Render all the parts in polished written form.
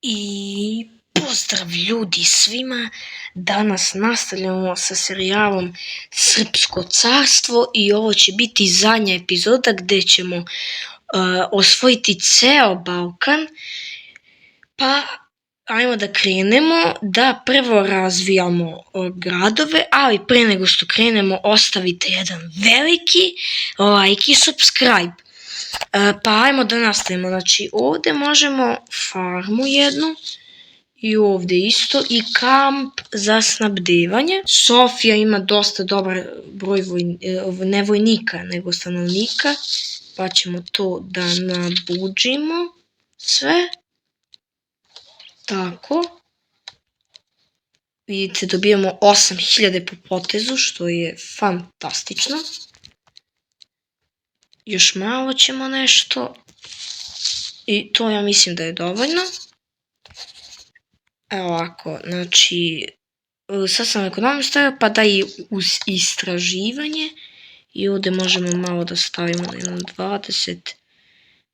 I pozdrav ljudi svima, danas nastavljamo sa serijalom Srpsko carstvo i ovo će biti zadnja epizoda gdje ćemo osvojiti ceo Balkan. Pa ajmo da krenemo, da prvo razvijamo gradove, ali pre nego što krenemo ostavite jedan veliki like i subscribe. Pa ajmo da nastavimo, znači ovdje možemo farmu jednu i ovdje isto i kamp za snabdevanje. Sofija ima dosta dobar broj ne vojnika nego stanovnika, pa ćemo to da nabuđimo sve. Tako. Vidite, dobijamo 8000 po potezu, što je fantastično. Još malo ćemo nešto. I to ja mislim da je dovoljno. Evo ovako, znači, sad sam ekonomiju stavio, pa da i uz istraživanje. I ovdje možemo malo da stavimo na 20,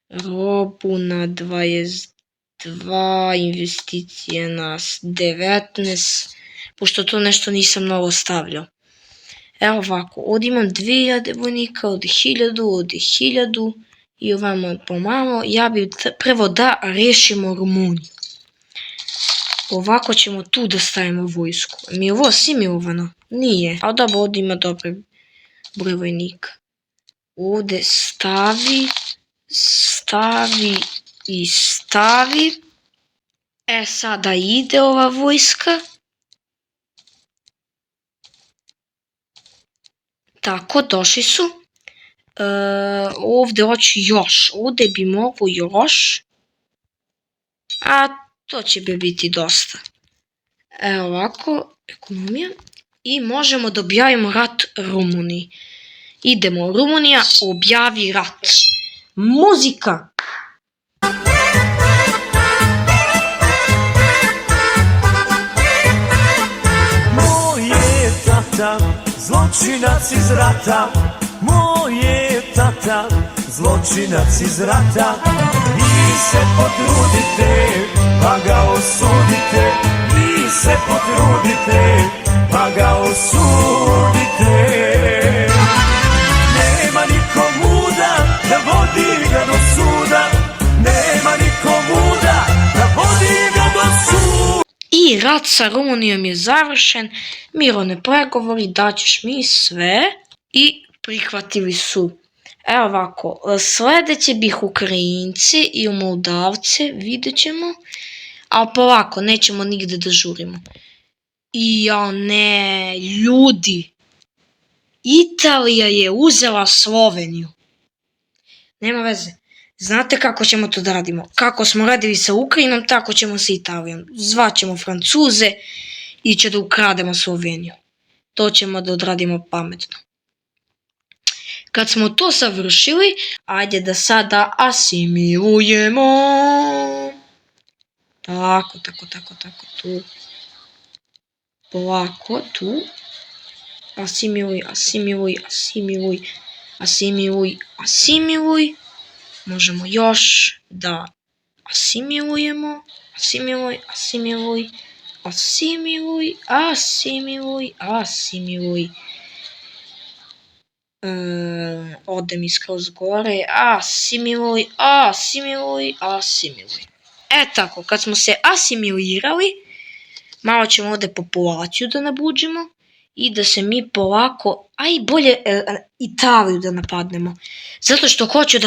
robu na 22, investicije na 19, pošto to nešto nisam mnogo stavljao. Evo ovako, ovdje imam 2000 vojnika, ovdje 1000, ovdje 1000 i ovamo pomalo. Ja bi prvo da rešimo Rumuniju. Ovako ćemo tu da stavimo vojsku. Mi je ovo asimilovano? Nije. Ali dobro, ovdje ima dobar broj vojnika. Ovdje stavi i stavi. Sada ide ova vojska. Tako, došli su. Ovdje hoću još. Ovdje bi mogu još. A to će biti dosta. Evo ovako, ekonomija. I možemo da objavimo rat Rumuniji. Idemo, Rumunija, objavi rat. Muzika! Moj je tata, zločinac iz rata. Moj je tata, zločinac iz rata. Vi se potrudite, pa ga osudite. Vi se potrudite, pa ga osudite. Nema niko muda da vodi ga do suda. Nema niko muda da vodi ga do suda. I rat sa Rumunijom je završen, mirovne pregovori, daćeš mi sve i prihvatili su. Evo ovako, sljedeće bih Ukrajinci i Moldavce, vidjet ćemo, ali polako, nećemo nigde da žurimo. Ja ne, ljudi, Italija je uzela Sloveniju. Nema veze. Znate kako ćemo to da radimo? Kako smo radili sa Ukrajinom, tako ćemo sa Italijom. Zvaćemo Francuze i će da ukrademo Sloveniju. To ćemo da odradimo pametno. Kad smo to završili, ajde da sada asimilujemo. Tako, tu. Polako, tu. Asimiluj. Možemo još da asimilujemo. Asimiluj. Ode mi skroz gore. Asimiluj. Tako, kad smo se asimilirali, malo ćemo ovdje populaciju da nabuđimo i da se mi polako, a i bolje Italiju da napadnemo. Zato što hoću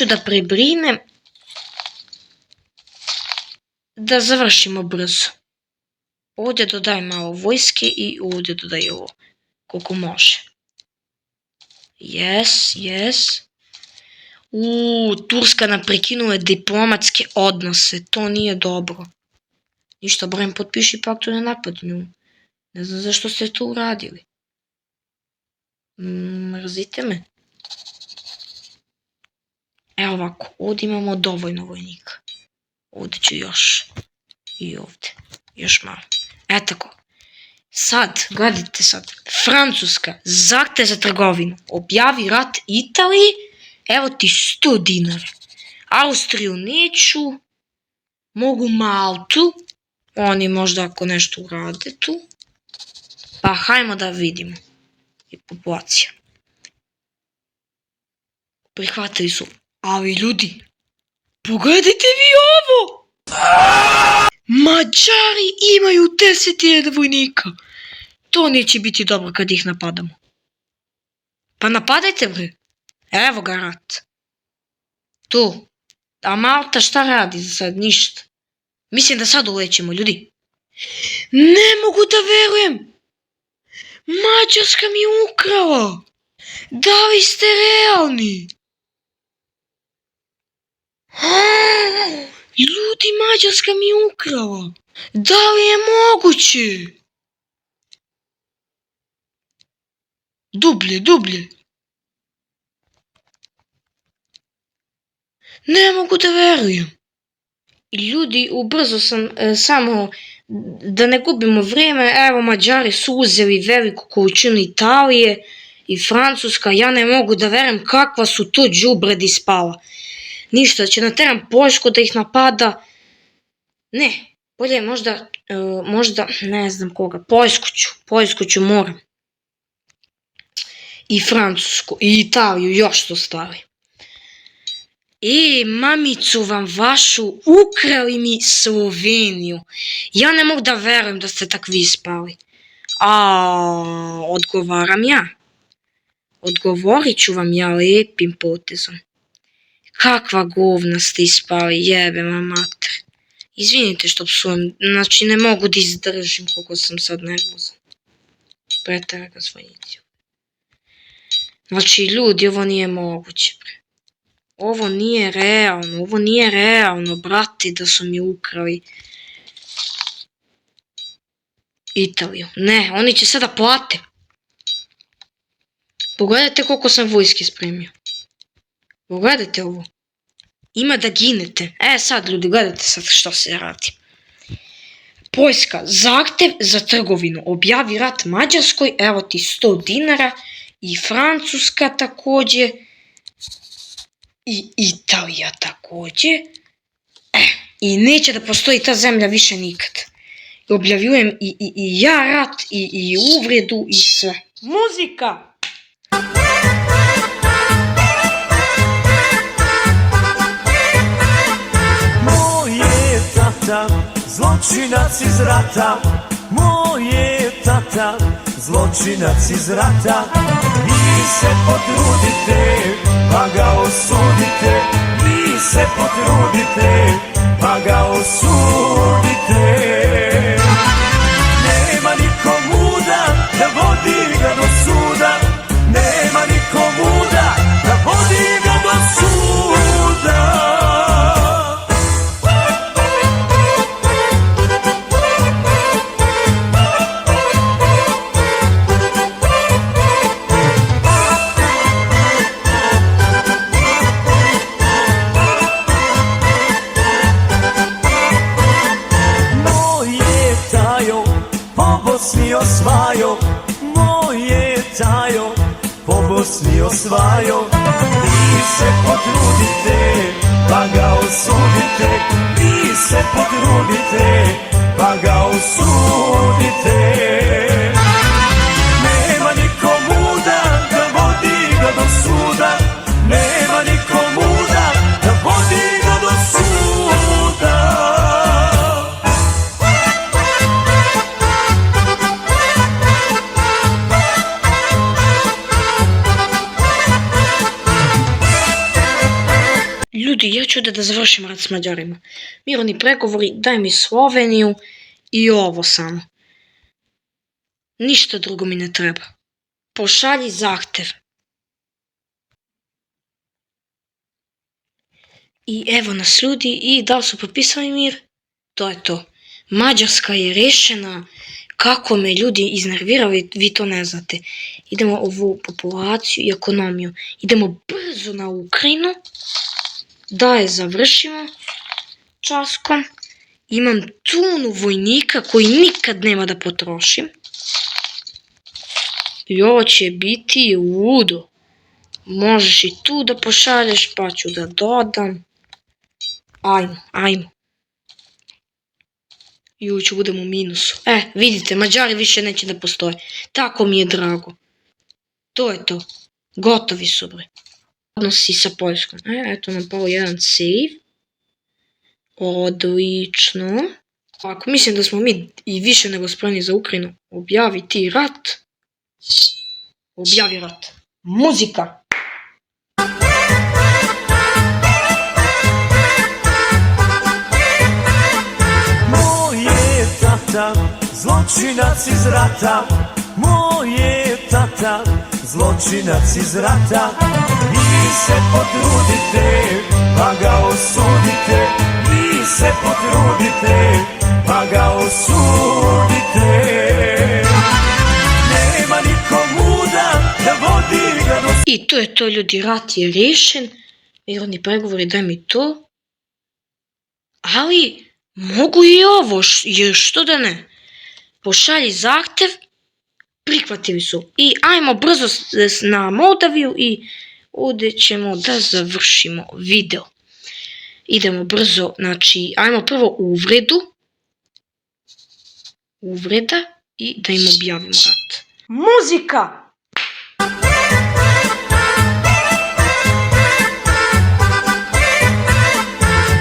da prebrinem. Da završimo brzo. Ovdje dodaj malo vojske i ovdje dodaj ovo. Koliko može. Yes. Turska nam prekinula diplomatske odnose. To nije dobro. Ništa, barem potpiši pakt o nenapadanju. Ne znam zašto ste to uradili. Mrzite me. Evo ovako, ovdje imamo dovoljno vojnika. Ovdje ću još. I ovdje. Još malo. Tako. Sad, gledajte sad. Francuska, zahtev za trgovinu. Objavi rat Italiji. Evo ti 100 dinara. Austriju neću. Mogu Maltu, oni možda ako nešto urade tu. Pa hajmo da vidimo. I populacija. Prihvatili su. Ali ljudi, pogledajte vi ovo! Mađari imaju 10.000 vojnika. To neće biti dobro kad ih napadamo. Pa napadajte bre. Evo ga rat. Tu. A Malta šta radi za sad? Ništa. Mislim da sad ulećemo, ljudi. Ne mogu da verujem. Mađarska mi je ukrala. Da li ste realni? Ljudi, Mađarska mi je ukrala. Da li je moguće? Dublje, dublje. Ne mogu da verujem. Ljudi, ubrzo sam samo da ne gubimo vrijeme. Evo, Mađari su uzeli veliku količinu Italije i Francuska. Ja ne mogu da verujem kakva su to đubredi spala. Ništa, će nateram Poljsku da ih napada. Ne, bolje možda, ne znam koga, Poljsku ću moram. I Francusku, i Italiju, još su stvari. Mamicu vam vašu, ukrali mi Sloveniju. Ja ne mogu da verujem da ste takvi spali. Odgovaram ja. Odgovorit ću vam ja lijepim potezom. Kakva govna ste ispali, jebe vam mater. Izvinite što psujem, znači ne mogu da izdržim koliko sam sad nervozan. Pretara ga zvonici. Znači ljudi, ovo nije moguće. Ovo nije realno, brati, da su mi ukrali Italiju. Ne, oni će sada plate. Pogledajte koliko sam vojske spremio. Pogledajte ovo. Ima da ginete. Sad ljudi, gledajte sad što se radi. Poljska, zahtjev za trgovinu. Objavi rat Mađarskoj, evo ti 100 dinara. I Francuska također. I Italija također. I neće da postoji ta zemlja više nikad. Objavljujem i ja rat, i uvredu, i sve. Muzika! Zločinac iz rata, moj je tata, zločinac iz rata. Vi se potrudite, pa ga osudite, vi se potrudite, pa ga osudite. Nema niko muda da vodi ga do suda, nema niko muda da vodi ga do suda. Osvajo, moje tajo, po Bosni osvajo. Vi se potrudite, pa ga osudite, vi se potrudite, pa ga osudite. Nema niko muda da vodi ga do suda, nema niko muda da vodi ga do suda. Ljudi, ja ću da završim rat s Mađarima. Mirovni pregovori, daj mi Sloveniju i ovo samo. Ništa drugo mi ne treba. Pošalji zahtev. I evo nas ljudi, i da li su potpisali mir? To je to. Mađarska je rešena. Kako me ljudi iznervirali, vi to ne znate. Idemo ovu populaciju i ekonomiju. Idemo brzo na Ukrajinu. Da je završimo časkom. Imam tunu vojnika koji nikad nema da potrošim. I ovo će biti ludo. Možeš i tu da pošalješ, pa ću da dodam. Ajmo. I ući budemo u minusu. Vidite, Mađari više neće da postoje. Tako mi je drago. To je to. Gotovi su, bre. Odnosi sa Poljskom. Eto nam pao jedan save. Odlično. Ako mislim da smo mi i više nego spremni za Ukrajinu, objavi ti rat. Objavi rat. Muzika. Moj je tata, zločinac iz rata. Moj je tata, zločinac iz rata. Vi se potrudite, pa ga osudite. Vi se potrudite, pa ga osudite. Nema niko muda da vodi ga do... I to je to, ljudi, rat je riješen. Mirovni pregovori, daj mi to. Ali mogu i ovo, jer što da ne. Pošalji zahtev, prihvatili su. I ajmo brzo na Moldaviju i ovdje ćemo da završimo video. Idemo brzo, znači, ajmo prvo uvredu. Uvreda i da im objavimo rat. Muzika!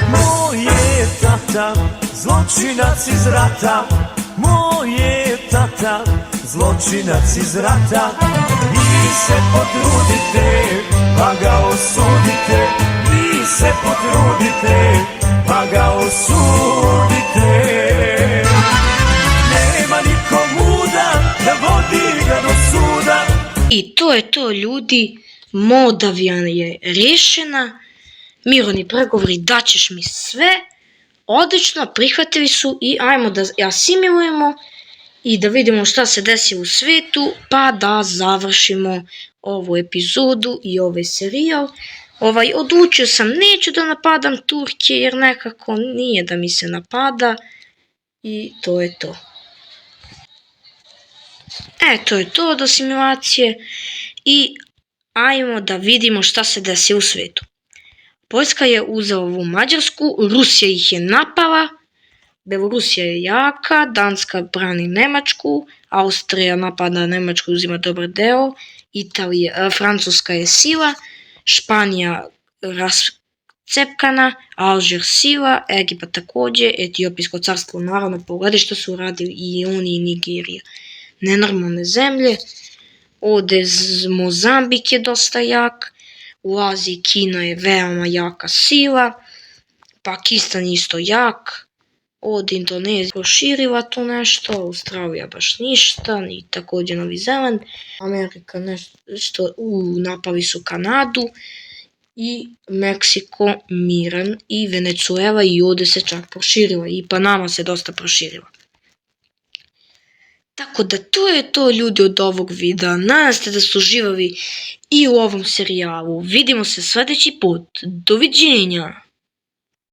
Moj je tata, zločinac iz rata. Moj je tata, zločinac iz rata. Vi se potrudite, pa ga osudite. Vi se potrudite, pa ga osudite. Nema niko muda da vodi ga do suda. I to je to, ljudi. Moldavija je riješena. Mirovni pregovori, daćeš mi sve. Odlično, prihvatili su i ajmo da asimilujemo i da vidimo šta se desi u svijetu, pa da završimo ovu epizodu i ovaj serijal. Odlučio sam, neću da napadam Turke jer nekako nije da mi se napada i to je to. To je to od asimilacije i ajmo da vidimo šta se desi u svijetu. Poljska je uzela ovu Mađarsku, Rusija ih je napala, Belorusija je jaka, Danska brani Nemačku, Austrija napada Nemačku i uzima dobar deo, Francuska je sila, Španija rascepkana, Alžir sila, Egipat također, Etiopijsko carstvo naravno, pogledaj što su radili i oni i Nigerija. Nenormalne zemlje, ovdje Mozambik je dosta jak, u Aziji Kina je veoma jaka sila, Pakistan isto jak, od Indonezije proširila to nešto, Australija baš ništa, ni također Novi Zeland, Amerika nešto, napali su Kanadu i Meksiko miran i Venezuela i ovdje se čak proširila i Panama se dosta proširila. Tako da to je to, ljudi, od ovog videa. Nadam se da ste uživali i u ovom serijalu. Vidimo se sljedeći put. Doviđenja!